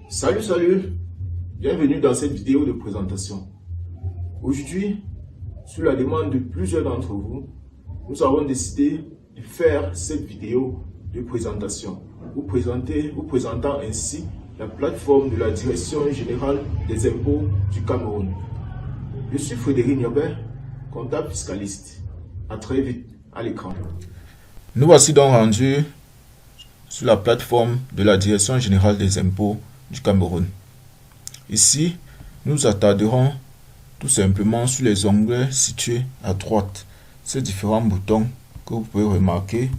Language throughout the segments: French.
Salut, bienvenue dans cette vidéo de présentation. Aujourd'hui, sur la demande de plusieurs d'entre vous, nous avons décidé de faire cette vidéo de présentation, vous présentant ainsi la plateforme de la Direction générale des impôts du Cameroun. Je suis Frédéric Niobert, comptable fiscaliste. À très vite à l'écran. Nous voici donc rendus sur la plateforme de la Direction générale des impôts du Cameroun. Ici, nous attarderons tout simplement sur les onglets situés à droite. Ces différents boutons que vous pouvez remarquer.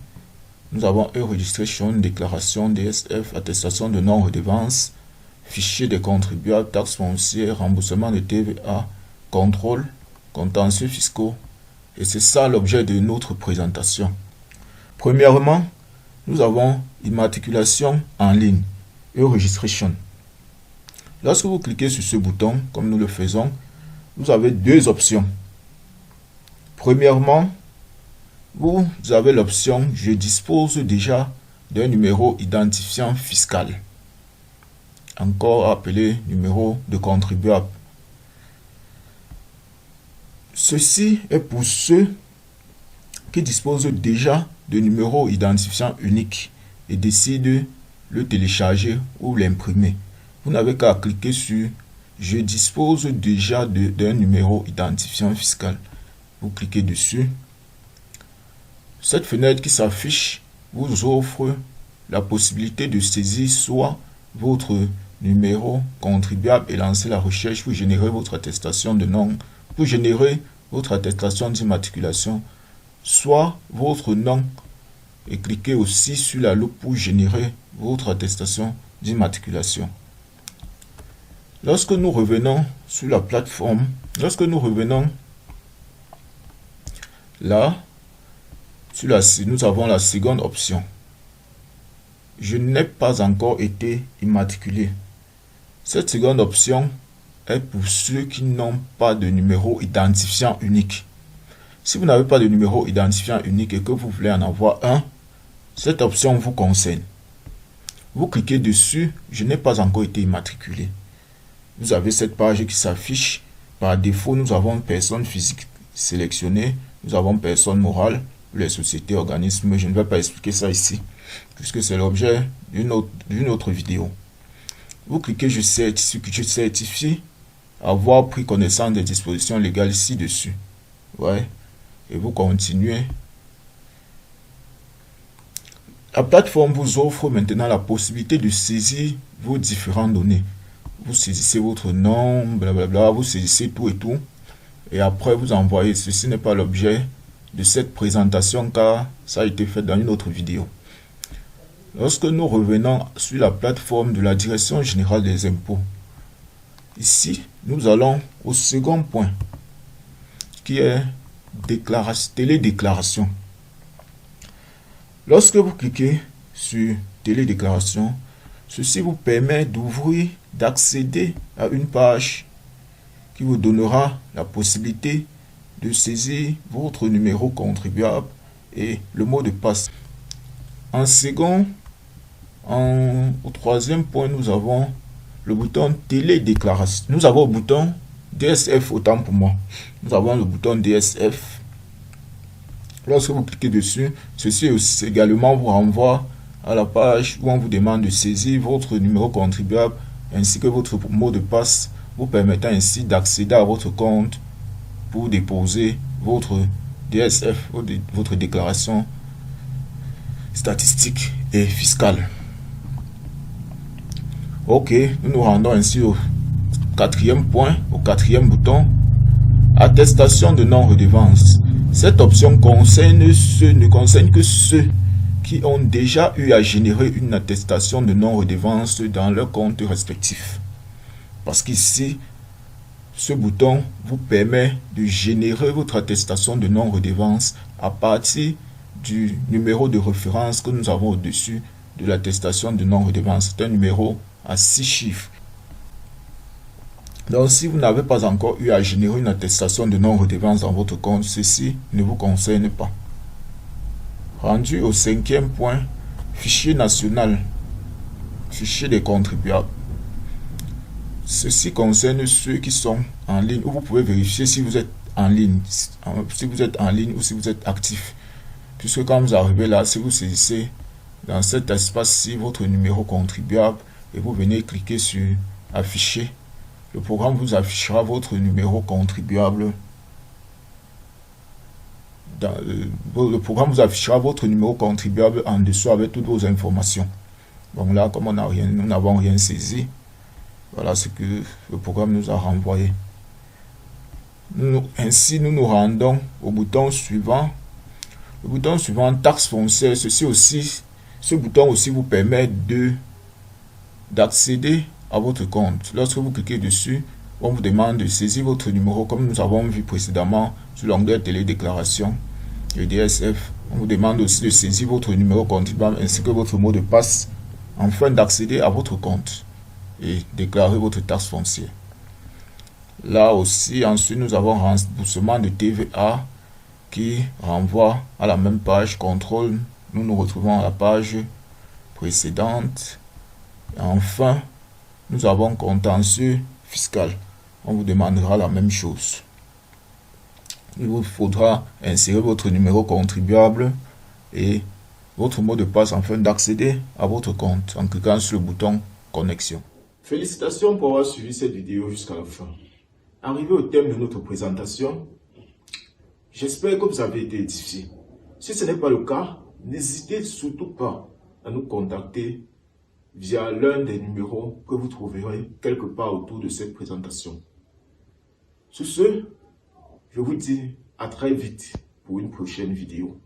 Nous avons e-registration, déclaration, DSF, attestation de non-redevance, fichier des contribuables, taxes foncières, remboursement de TVA, contrôle, contentieux fiscaux. Et c'est ça l'objet de notre présentation. Premièrement, nous avons immatriculation en ligne, e-registration. Lorsque vous cliquez sur ce bouton, comme nous le faisons, vous avez deux options. Premièrement, vous avez l'option « Je dispose déjà d'un numéro identifiant fiscal », encore appelé numéro de contribuable. Ceci est pour ceux qui disposent déjà de numéro identifiant unique et décident de le télécharger ou l'imprimer. Vous n'avez qu'à cliquer sur « Je dispose déjà d'un numéro identifiant fiscal ». Vous cliquez dessus. Cette fenêtre qui s'affiche vous offre la possibilité de saisir soit votre numéro contribuable et lancer la recherche pour générer votre attestation de nom, pour générer votre attestation d'immatriculation, soit votre nom et cliquez aussi sur la loupe pour générer votre attestation d'immatriculation. Lorsque nous revenons sur la plateforme, là, nous avons la seconde option. Je n'ai pas encore été immatriculé. Cette seconde option est pour ceux qui n'ont pas de numéro identifiant unique. Si vous n'avez pas de numéro identifiant unique et que vous voulez en avoir un, cette option vous concerne. Vous cliquez dessus, je n'ai pas encore été immatriculé. Vous avez cette page qui s'affiche. Par défaut, nous avons personne physique sélectionnée, nous avons personne morale, les sociétés, organismes. Je ne vais pas expliquer ça ici, puisque c'est l'objet d'une autre vidéo. Vous cliquez je certifie avoir pris connaissance des dispositions légales ci-dessus. Ouais. Et vous continuez. La plateforme vous offre maintenant la possibilité de saisir vos différentes données. Vous saisissez votre nom, blablabla, vous saisissez tout et tout. Et après, vous envoyez. Ceci n'est pas l'objet de cette présentation car ça a été fait dans une autre vidéo. Lorsque nous revenons sur la plateforme de la Direction générale des impôts, ici, nous allons au second point qui est télédéclaration. Lorsque vous cliquez sur télédéclaration, ceci vous permet d'ouvrir, d'accéder à une page qui vous donnera la possibilité de saisir votre numéro contribuable et le mot de passe. En second, au troisième point, nous avons le bouton télédéclaration. Nous avons le bouton DSF, autant pour moi. Nous avons le bouton DSF. Lorsque vous cliquez dessus, ceci aussi également vous renvoie à la page où on vous demande de saisir votre numéro contribuable ainsi que votre mot de passe, vous permettant ainsi d'accéder à votre compte pour déposer votre DSF, votre déclaration statistique et fiscale. Ok, nous nous rendons ainsi au quatrième point, au quatrième bouton, attestation de non-redevance. Cette option ne concerne que ceux qui ont déjà eu à générer une attestation de non-redevance dans leur compte respectif. Parce qu'ici, ce bouton vous permet de générer votre attestation de non-redevance à partir du numéro de référence que nous avons au-dessus de l'attestation de non-redevance. C'est un numéro à 6 chiffres. Donc, si vous n'avez pas encore eu à générer une attestation de non-redevance dans votre compte, ceci ne vous concerne pas. Rendu au cinquième point, fichier national, fichier des contribuables. Ceci concerne ceux qui sont en ligne, où vous pouvez vérifier si vous êtes en ligne, ou si vous êtes actif. Puisque quand vous arrivez là, si vous saisissez dans cet espace-ci votre numéro contribuable et vous venez cliquer sur afficher, le programme vous affichera votre numéro contribuable. Le programme vous affichera votre numéro contribuable en dessous avec toutes vos informations. Bon là, comme nous n'avons rien saisi, voilà ce que le programme nous a renvoyé. Ainsi, nous nous rendons au bouton suivant. Le bouton suivant, taxe foncière. Ce bouton aussi vous permet d'accéder à votre compte. Lorsque vous cliquez dessus, on vous demande de saisir votre numéro, comme nous avons vu précédemment sur l'onglet télédéclaration et DSF. On vous demande aussi de saisir votre numéro contribuable ainsi que votre mot de passe afin d'accéder à votre compte et déclarer votre taxe foncière. Là aussi, ensuite, nous avons remboursement de TVA qui renvoie à la même page contrôle. Nous nous retrouvons à la page précédente. Et enfin, nous avons contentieux fiscal. On vous demandera la même chose. Il vous faudra insérer votre numéro contribuable et votre mot de passe afin d'accéder à votre compte en cliquant sur le bouton connexion. Félicitations pour avoir suivi cette vidéo jusqu'à la fin. Arrivé au thème de notre présentation, j'espère que vous avez été édifiés. Si ce n'est pas le cas, n'hésitez surtout pas à nous contacter via l'un des numéros que vous trouverez quelque part autour de cette présentation. Sur ce, je vous dis à très vite pour une prochaine vidéo.